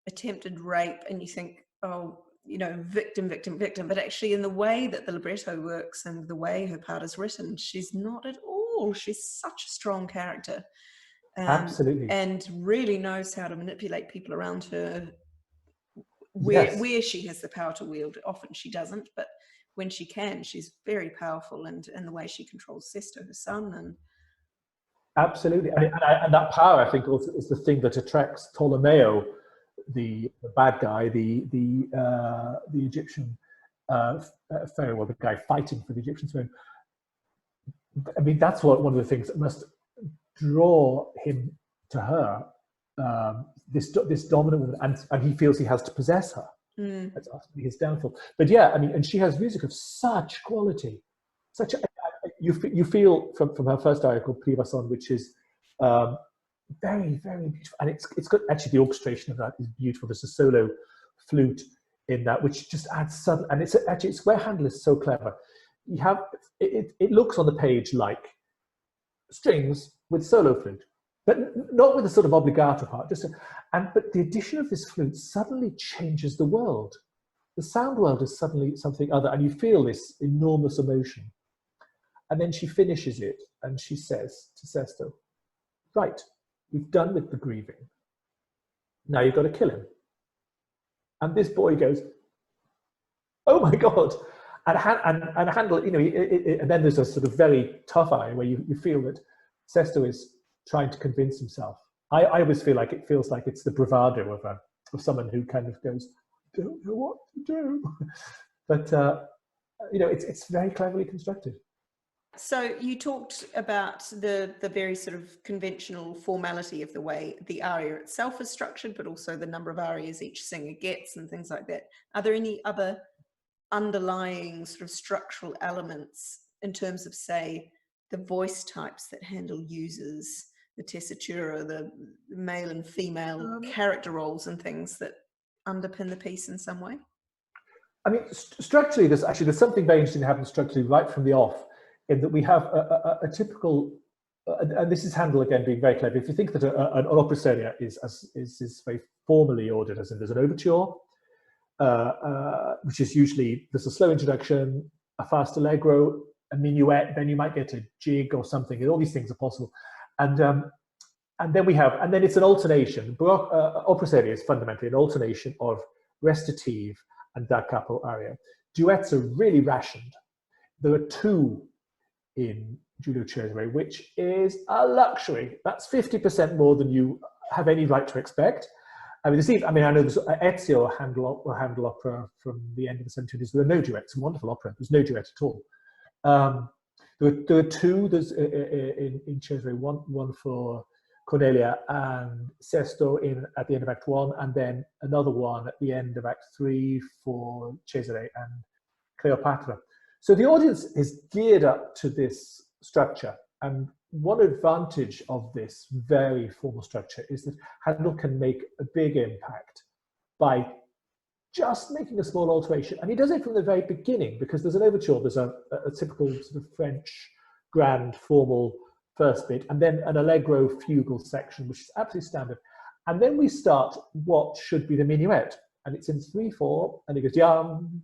attempted rape, and you think, oh, victim. But actually, in the way that the libretto works and the way her part is written, she's not at all. She's such a strong character. Absolutely. And really knows how to manipulate people around her where she has the power to wield. Often she doesn't, but when she can, she's very powerful, and in the way she controls Sesto, her son. And absolutely, and that power, I think, also is the thing that attracts Ptolomeo, the bad guy, the Egyptian pharaoh, or the guy fighting for the Egyptian throne. I mean, that's one of the things that must draw him to her. This dominant woman, and he feels he has to possess her. That's ultimately his downfall. But yeah, I mean, and she has music of such quality, such a, you feel from her first aria called Privason, which is very, very beautiful, and it's got actually the orchestration of that is beautiful. There's a solo flute in that which just adds sudden, and it's where Handel is so clever. You have it looks on the page like strings with solo flute, but not with a sort of obbligato part. But the addition of this flute suddenly changes the world. The sound world is suddenly something other, and you feel this enormous emotion. And then she finishes it, and she says to Sesto, "Right, we've done with the grieving. Now you've got to kill him." And this boy goes, "Oh my God!" And Handel, you know, and then there's a sort of very tough eye where you feel that Sesto is trying to convince himself. I always feel like it feels like it's the bravado of someone who kind of goes, "Don't know what to do," but you know, it's very cleverly constructed. So you talked about the very sort of conventional formality of the way the aria itself is structured, but also the number of arias each singer gets and things like that. Are there any other underlying sort of structural elements in terms of, say, the voice types that Handel uses, the tessitura, the male and female character roles and things that underpin the piece in some way? I mean, structurally, there's something very interesting that happens structurally right from the off, in that we have a typical, and this is Handel again being very clever. If you think that an opera seria is very formally ordered, as in there's an overture, which is usually there's a slow introduction, a fast allegro, a minuet, then you might get a jig or something, and all these things are possible. And then it's an alternation. Opera seria is fundamentally an alternation of recitative and da capo aria. Duets are really rationed. There are two in Giulio Cesare, which is a luxury. That's 50% more than you have any right to expect. I mean, I know there's Ezio, a Handel opera from the end of the 1700s. There are no duets. It's a wonderful opera. There's no duet at all. There are two. There's in Cesare, one for Cornelia and Sesto at the end of Act 1, and then another one at the end of Act 3 for Cesare and Cleopatra. So the audience is geared up to this structure, and one advantage of this very formal structure is that Handel can make a big impact by just making a small alteration. And he does it from the very beginning, because there's an overture, there's a typical sort of French grand formal first bit, and then an allegro fugal section, which is absolutely standard. And then we start what should be the minuet. And it's in 3/4, and it goes yum,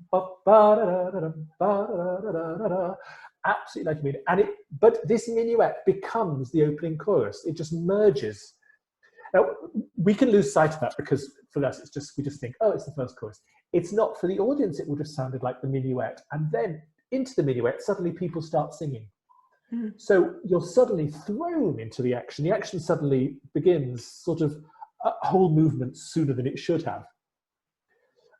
absolutely like a minuet. But this minuet becomes the opening chorus. It just merges. Now we can lose sight of that, because for us we just think, oh, it's the first chorus. It's not. For the audience, it would have sounded like the minuet, and then into the minuet, suddenly people start singing. So you're suddenly thrown into the action. The action suddenly begins sort of a whole movement sooner than it should have.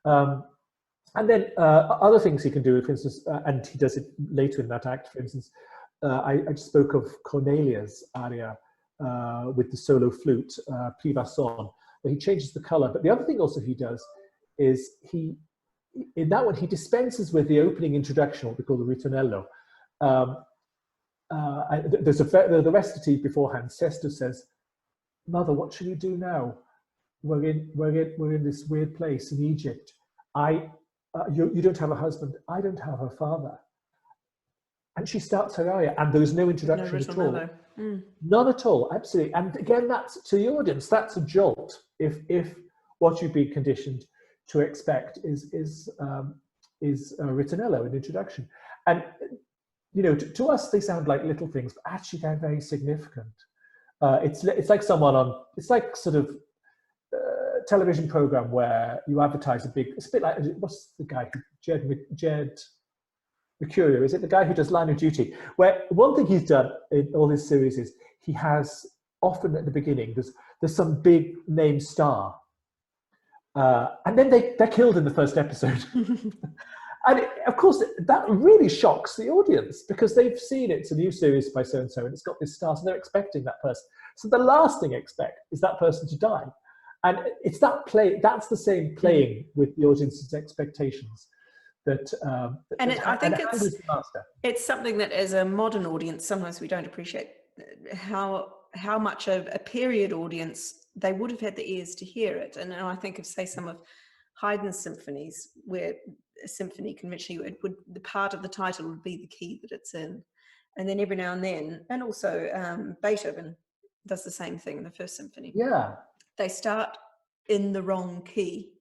And then other things he can do, for instance, and he does it later in that act, for instance, I just spoke of Cornelia's aria with the solo flute, Privason, where he changes the color. But the other thing also he does is in that one, he dispenses with the opening introduction, what we call the ritornello. There's the recitative beforehand. Sesto says, "Mother, what shall we do now? We're in this weird place in Egypt. You don't have a husband. I don't have a father." And she starts her aria, and there is no introduction at all. None at all, absolutely. And again, that's to the audience. That's a jolt. If what you've been conditioned to expect is a ritornello, an introduction, and you know, to us they sound like little things, but actually they're very significant. It's like it's like sort of television program where you advertise it's a bit like, what's the guy, Jed Mercurio, is it the guy who does Line of Duty? Where one thing he's done in all his series is he has often at the beginning, there's some big name star. And then they're killed in the first episode. And of course, that really shocks the audience because they've seen it's a new series by so-and-so and it's got this star, so they're expecting that person. So the last thing they expect is that person to die. And it's that's the same playing with the audience's expectations. I think it's something that as a modern audience, sometimes we don't appreciate how much of a period audience they would have had the ears to hear it. And I think of, say, some of Haydn's symphonies, where a symphony conventionally the part of the title would be the key that it's in. And then every now and then, and also Beethoven does the same thing in the First Symphony. Yeah. They start in the wrong key.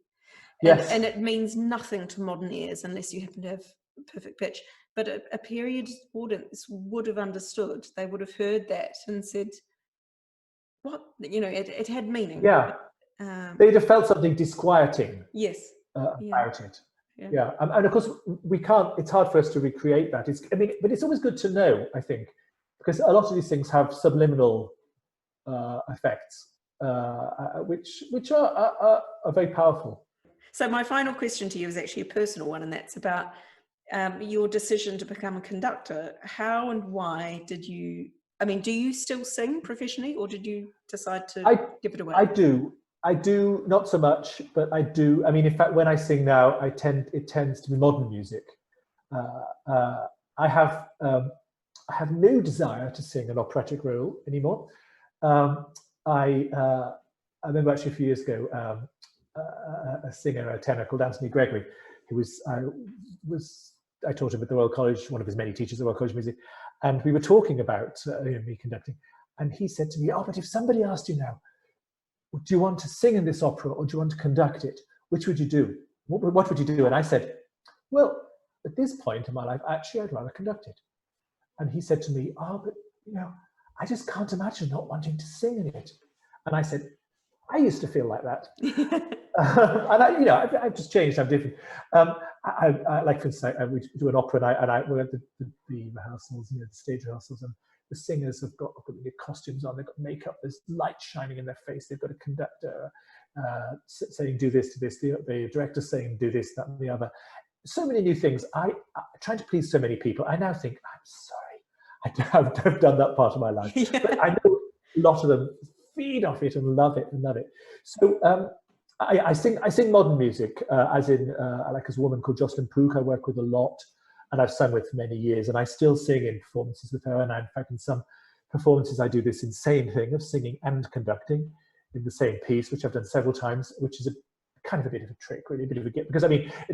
Yes. And it means nothing to modern ears unless you happen to have perfect pitch. But a period audience would have understood. They would have heard that and said, what? It had meaning. Yeah. They'd have felt something disquieting. Yes. About it. Yeah. And of course, we can't, it's hard for us to recreate that. But it's always good to know, I think, because a lot of these things have subliminal effects, which are very powerful. So my final question to you is actually a personal one, and that's about your decision to become a conductor. How and why do you still sing professionally, or did you decide to give it away? I do not so much, but I do. In fact, when I sing now, it tends to be modern music. I have no desire to sing an operatic role anymore. I remember actually a few years ago, a singer, a tenor called Anthony Gregory, who I taught him at the Royal College, one of his many teachers at the Royal College of Music, and we were talking about me conducting, and he said to me, but if somebody asked you now, do you want to sing in this opera or do you want to conduct it? Which would you do? What would you do? And I said, well, at this point in my life, actually, I'd rather conduct it. And he said to me, but I just can't imagine not wanting to sing in it. And I said, I used to feel like that. And I've just changed. I'm different. I like, for instance, we do an opera, and we're at the rehearsals, the stage rehearsals, and the singers have got their costumes on, they've got makeup, there's light shining in their face, they've got a conductor saying do this to this, the director saying do this, that, and the other. So many new things. I trying to please so many people. I now think, I'm sorry, I've done that part of my life. Yeah. But I know a lot of them feed off it and love it. So I sing modern music, as in I like this woman called Jocelyn Pook I work with a lot, and I've sung with for many years, and I still sing in performances with her. And in fact, in some performances, I do this insane thing of singing and conducting in the same piece, which I've done several times, which is a kind of a bit of a trick, really, a bit of a gift, because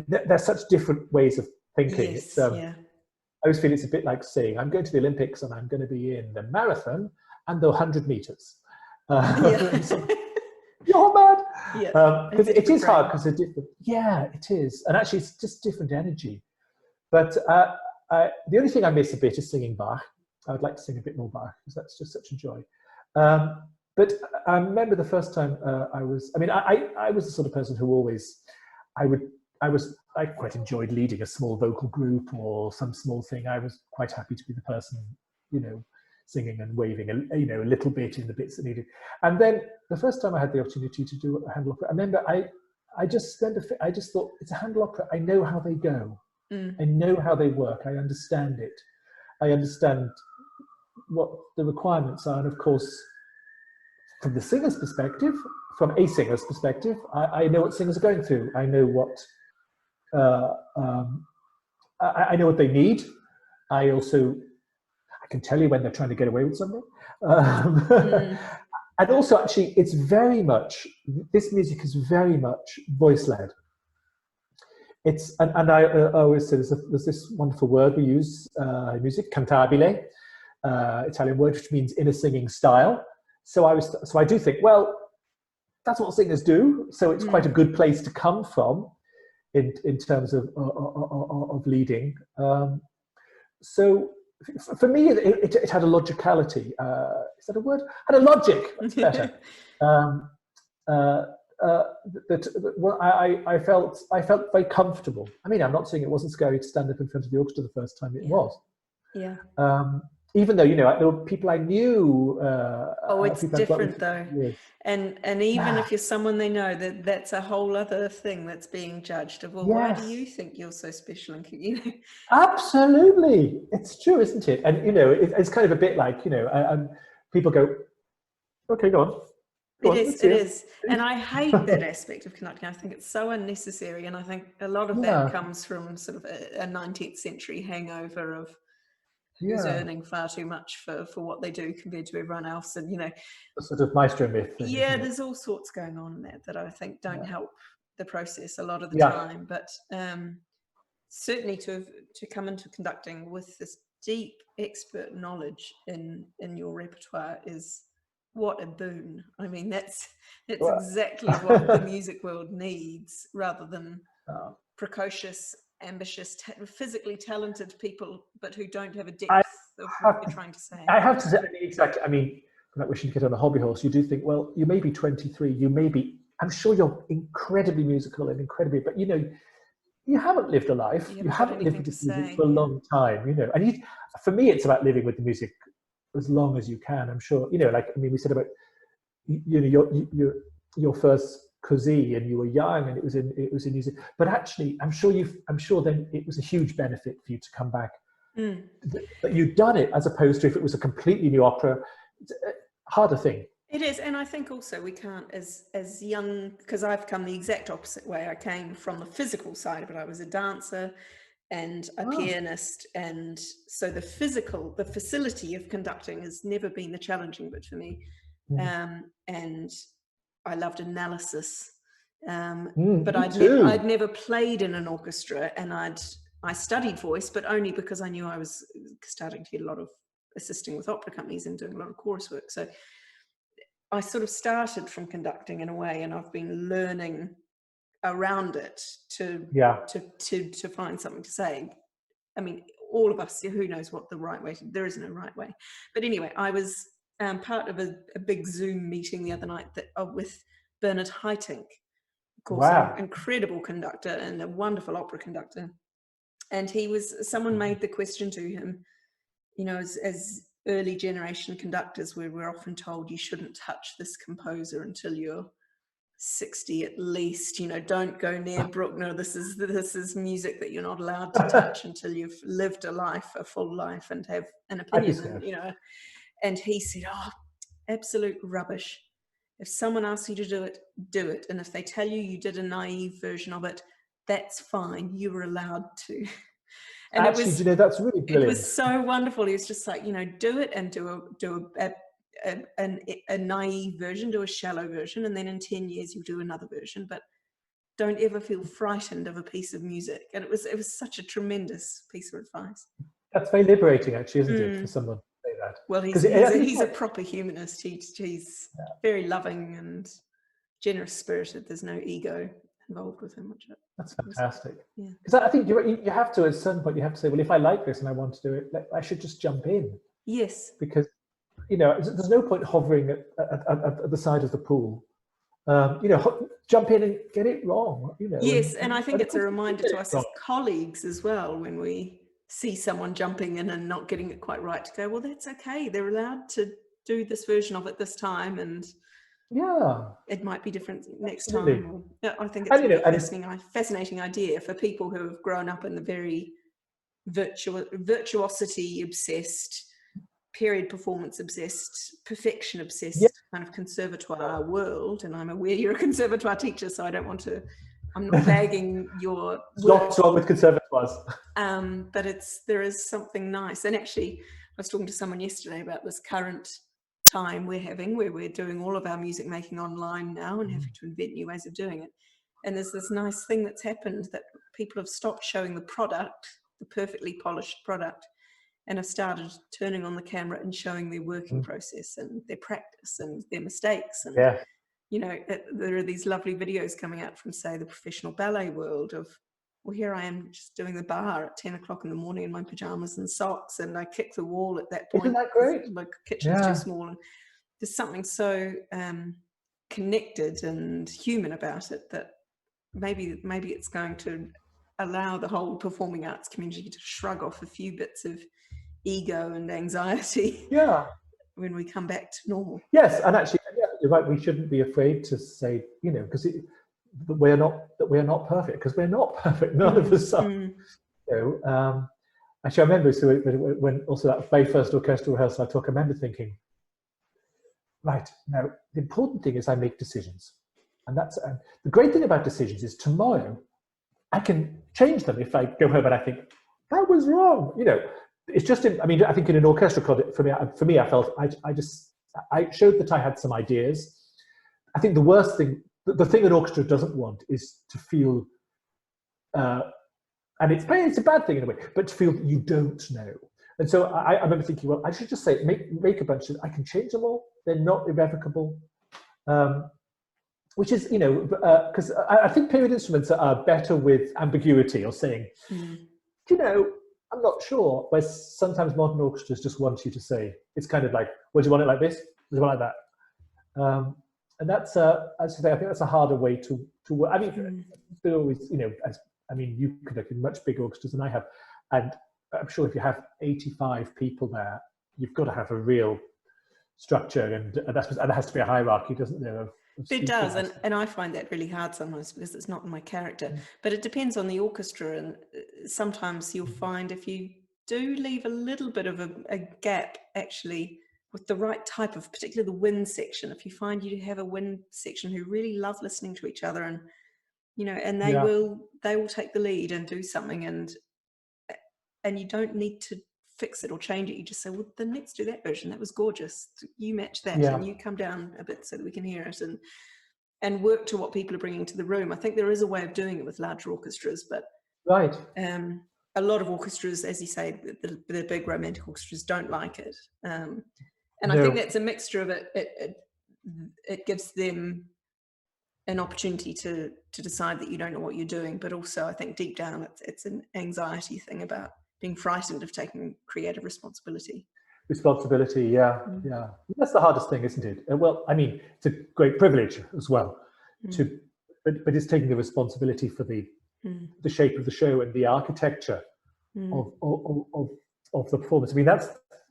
there's such different ways of thinking. Yes, I always feel it's a bit like saying, I'm going to the Olympics and I'm going to be in the marathon and the 100 meters. So, you're mad. Because it is hard, because they're different. Yeah, it is. And actually, it's just different energy. But the only thing I miss a bit is singing Bach. I would like to sing a bit more Bach, because that's just such a joy. But I remember the first time I was the sort of person who always, I quite enjoyed leading a small vocal group or some small thing. I was quite happy to be the person, singing and waving a little bit in the bits that needed. And then the first time I had the opportunity to do a Handel opera, I remember I just thought, it's a Handel opera. I know how they go. I know how they work. I understand it. I understand what the requirements are. And of course, from the singer's perspective, from a singer's perspective, I know what singers are going through. I know what I know what they need. I can tell you when they're trying to get away with something. And also, actually, it's very much, this music is very much voice-led. And I always say there's this wonderful word we use in music, cantabile, Italian word, which means in a singing style. So I do think, well, that's what singers do. So it's quite a good place to come from in terms of leading. So for me, it had a logicality. Is that a word? Had a logic. That's better. well, I felt very comfortable. I mean, I'm not saying it wasn't scary to stand up in front of the orchestra the first time. It was. Yeah. Even though, there were people I knew. It's different though. Years. And even if you're someone they know, that's a whole other thing that's being judged of. Well, why do you think you're so special? And Absolutely, it's true, isn't it? And it's kind of a bit like people go, okay, go on. It is. And I hate that aspect of conducting. I think it's so unnecessary. And I think a lot of that comes from sort of a 19th century hangover of who's earning far too much for what they do compared to everyone else. And, a sort of maestro myth thing, there's all sorts going on in that I think don't help the process a lot of the time. But certainly to come into conducting with this deep expert knowledge in your repertoire is what a boon. I mean, that's exactly what the music world needs, rather than precocious, ambitious, physically talented people, but who don't have a depth of what you're trying to say. I have to say, exactly. I mean, I'm not wishing to get on a hobby horse. You do think, well, you may be 23, you may be, I'm sure you're incredibly musical and incredibly, but you haven't lived a life. You haven't lived with the music for a long time, And for me, it's about living with the music as long as you can. I'm sure, we said about, your first così, and you were young, and it was in music. But actually, I'm sure then it was a huge benefit for you to come back. That you'd done it, as opposed to if it was a completely new opera. It's a harder thing. It is, and I think also we can't, as young, because I've come the exact opposite way. I came from the physical side of it. I was a dancer and a pianist, and so the facility of conducting has never been the challenging bit for me. And I loved analysis, but I'd never played in an orchestra, and I studied voice, but only because I knew I was starting to get a lot of assisting with opera companies and doing a lot of chorus work. So I sort of started from conducting in a way, and I've been learning around it to find something to say. I mean, all of us, who knows what the right way there is no right way. But anyway, I was part of a big Zoom meeting the other night with Bernard Haitink, of course, an incredible conductor and a wonderful opera conductor. And someone made the question to him, as early generation conductors, where we're often told you shouldn't touch this composer until you're 60 at least, don't go near Bruckner. This is music that you're not allowed to touch until you've lived a full life, and have an opinion. And he said, absolute rubbish. If someone asks you to do it, do it. And if they tell you did a naive version of it, that's fine. You were allowed to. And actually, that's really brilliant. It was so wonderful. He was just like, do it, and do a naive version, do a shallow version, and then in 10 years you'll do another version. But don't ever feel frightened of a piece of music. And it was such a tremendous piece of advice. That's very liberating, actually, isn't it, for someone to say that? Well, he's a proper humanist. He's very loving and generous spirited. There's no ego involved with him. That's fantastic. Because I think you have to, at a certain point, you have to say, well, if I like this and I want to do it, I should just jump in. Yes. Because, there's no point hovering at the side of the pool. Jump in and get it wrong. Yes, and I think it's a reminder to us as colleagues as well, when we see someone jumping in and not getting it quite right, to go, well, that's okay. They're allowed to do this version of it this time, and it might be different next time. I think it's a fascinating idea for people who have grown up in the very virtuosity obsessed, period performance obsessed, perfection obsessed kind of conservatoire world. And I'm aware you're a conservatoire teacher, so I'm not bagging your What's wrong with conservatoires? But there is something nice. And actually, I was talking to someone yesterday about this current time we're having, where we're doing all of our music making online now and having to invent new ways of doing it. And there's this nice thing that's happened, that people have stopped showing the product, the perfectly polished product, and have started turning on the camera and showing their working process and their practice and their mistakes. And there are these lovely videos coming out from, say, the professional ballet world of, well, here I am just doing the bar at 10 o'clock in the morning in my pajamas and socks, and I kick the wall at that point. Isn't that great? My kitchen's too small. And there's something so connected and human about it, that maybe it's going to allow the whole performing arts community to shrug off a few bits of ego and anxiety when we come back to normal. Yes, and actually, yeah, you're right. We shouldn't be afraid to say, because we're not perfect, because we're not perfect. None of us are. Actually, I remember when also that very first orchestral rehearsal I took, I remember thinking, right, now the important thing is I make decisions, and that's the great thing about decisions is tomorrow I can change them if I go home and I think that was wrong. It's just I think in an orchestral context, for me, I felt I showed that I had some ideas. I think the worst thing, the thing an orchestra doesn't want is to feel, and it's a bad thing in a way, but to feel that you don't know. And so I remember thinking, well, I should just say, make a bunch of, I can change them all. They're not irrevocable. Which is, because I think period instruments are better with ambiguity or saying, I'm not sure. Whereas sometimes modern orchestras just want you to say, it's kind of like, well, do you want it like this? Do you want it like that? And that's, I think that's a harder way to work. I mean, there always, you conducted much bigger orchestras than I have. And I'm sure if you have 85 people there, you've got to have a real structure, and there has to be a hierarchy, doesn't there? It does, and I find that really hard sometimes because it's not in my character. But it depends on the orchestra, and sometimes you'll find if you do leave a little bit of a gap, actually, with the right type of, particularly the wind section, if you find you have a wind section who really love listening to each other, and and they will take the lead and do something, and you don't need to fix it or change it. You just say, well, then let's do that version. That was gorgeous. You match that, and you come down a bit so that we can hear it, and work to what people are bringing to the room. I think there is a way of doing it with larger orchestras, but a lot of orchestras, as you say, the big romantic orchestras don't like it. And I think that's a mixture of it. It gives them an opportunity to decide that you don't know what you're doing, but also I think deep down it's an anxiety thing about being frightened of taking creative responsibility. Yeah. That's the hardest thing, isn't it? Well, I mean, it's a great privilege as well, but it's taking the responsibility for the shape of the show and the architecture of the performance. I mean, that's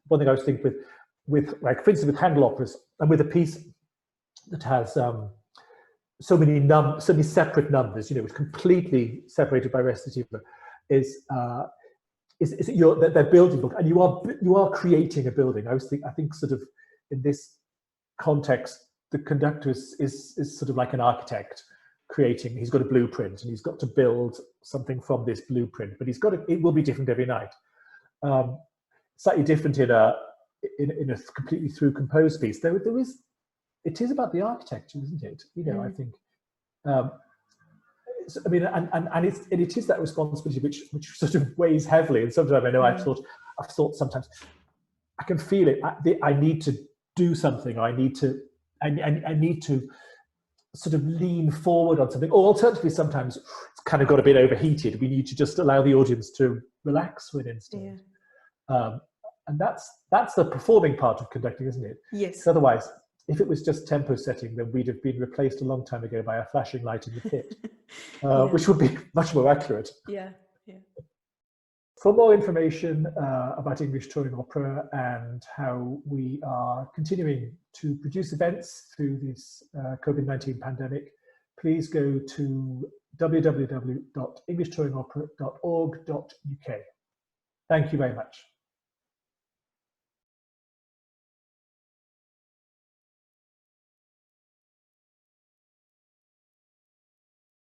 one thing I was thinking with like, for instance, with Handel operas, and with a piece that has so many separate numbers, which completely separated by recitative, is they're building, and you are creating a building. I think sort of in this context, the conductor is sort of like an architect creating. He's got a blueprint, and he's got to build something from this blueprint. But it will be different every night. Slightly different in a completely through composed piece. It is about the architecture, isn't it? I think. I mean, and it is that responsibility which sort of weighs heavily. And sometimes I know I've thought sometimes I can feel it. I need to do something. I need to sort of lean forward on something. Or alternatively, sometimes it's kind of got a bit overheated. We need to just allow the audience to relax for an instant. And that's the performing part of conducting, isn't it? Yes. Otherwise, if it was just tempo setting, then we'd have been replaced a long time ago by a flashing light in the pit, which would be much more accurate. Yeah. For more information about English touring opera and how we are continuing to produce events through this COVID-19 pandemic, please go to www.englishtouringopera.org.uk. Thank you very much.